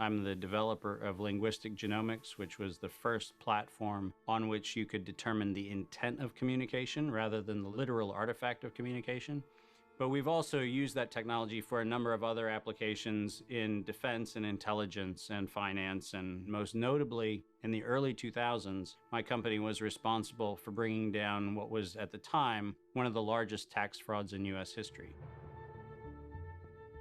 I'm the developer of Linguistic Genomics, which was the first platform on which you could determine the intent of communication rather than the literal artifact of communication. But we've also used that technology for a number of other applications in defense and intelligence and finance, and most notably, in the early 2000s, my company was responsible for bringing down what was, at the time, one of the largest tax frauds in U.S. history.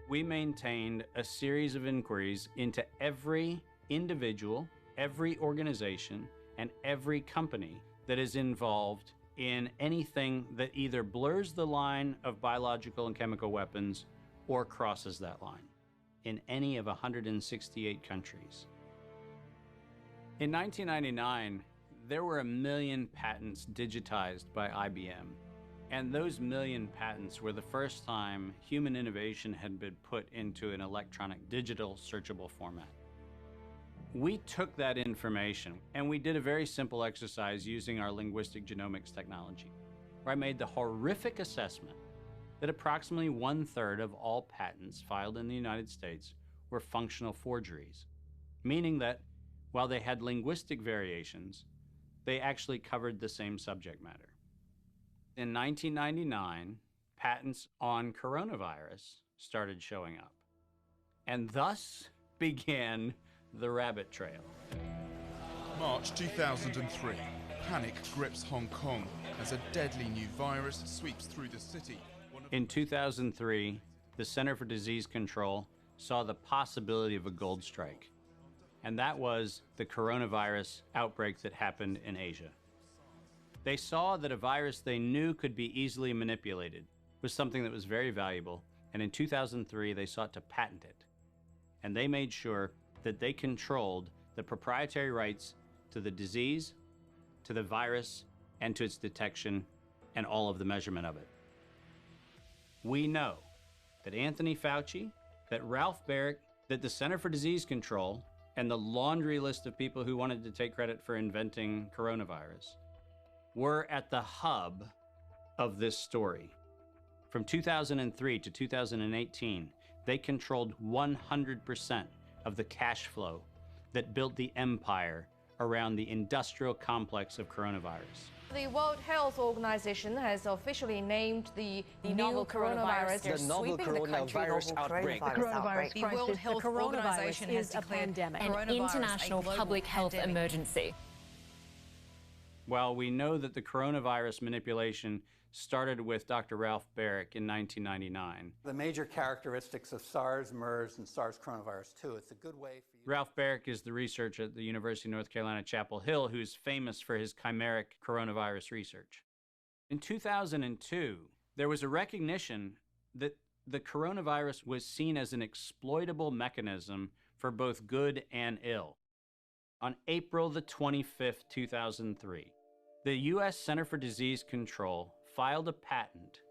We maintained a series of inquiries into every individual, every organization, and every company that is involved in anything that either blurs the line of biological and chemical weapons or crosses that line in any of 168 countries. In 1999, there were 1 million patents digitized by IBM. And those 1 million patents were the first time human innovation had been put into an electronic digital searchable format. We took that information and we did a very simple exercise using our linguistic genomics technology, where I made the horrific assessment that approximately 1/3 of all patents filed in the United States were functional forgeries, meaning that while they had linguistic variations, they actually covered the same subject matter. In 1999, patents on coronavirus started showing up, and thus began the rabbit trail. March 2003, panic grips Hong Kong as a deadly new virus sweeps through the city. In 2003, the Center for Disease Control saw the possibility of a gold strike, and that was the coronavirus outbreak that happened in Asia. They saw that a virus they knew could be easily manipulated was something that was very valuable, and in 2003 they sought to patent it. And they made sure that they controlled the proprietary rights to the disease, to the virus, and to its detection, and all of the measurement of it. We know that Anthony Fauci, that Ralph Baric, that the Center for Disease Control, and the laundry list of people who wanted to take credit for inventing coronavirus were at the hub of this story. From 2003 to 2018, they controlled 100% of the cash flow that built the empire around the industrial complex of coronavirus. The World Health Organization has officially named the novel coronavirus the novel coronavirus outbreak. The coronavirus The World Health Organization has is a declared pandemic, an international public health emergency. While we know that the coronavirus manipulation started with Dr. Ralph Baric in 1999. The major characteristics of SARS, MERS, and SARS coronavirus 2. It's a good way for you. Ralph Baric is the researcher at the University of North Carolina, Chapel Hill, who's famous for his chimeric coronavirus research. In 2002, there was a recognition that the coronavirus was seen as an exploitable mechanism for both good and ill. On April the 25th, 2003, the U.S. Center for Disease Control filed a patent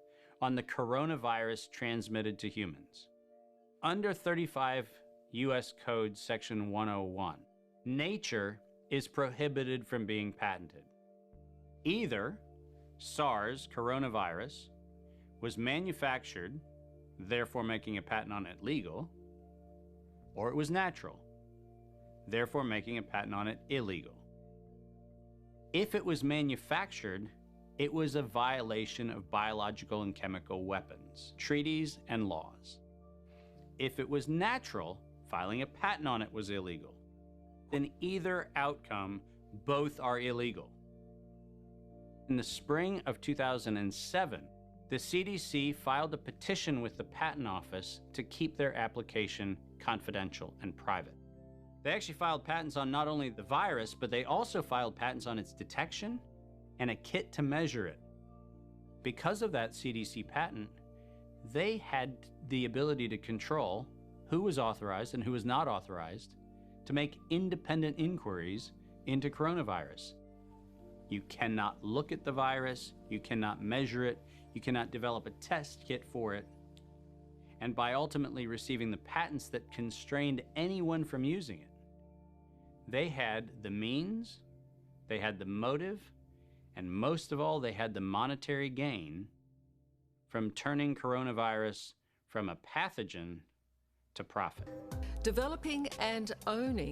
on the coronavirus transmitted to humans. Under 35 U.S. Code Section 101, nature is prohibited from being patented. Either SARS coronavirus was manufactured, therefore making a patent on it legal, or it was natural, therefore making a patent on it illegal. If it was manufactured, it was a violation of biological and chemical weapons, treaties, and laws. If it was natural, filing a patent on it was illegal. In either outcome, both are illegal. In the spring of 2007, the CDC filed a petition with the Patent Office to keep their application confidential and private. They actually filed patents on not only the virus, but they also filed patents on its detection and a kit to measure it. Because of that CDC patent, they had the ability to control who was authorized and who was not authorized to make independent inquiries into coronavirus. You cannot look at the virus, you cannot measure it, you cannot develop a test kit for it. And by ultimately receiving the patents that constrained anyone from using it, they had the means, they had the motive, and most of all, they had the monetary gain from turning coronavirus from a pathogen to profit. Developing and owning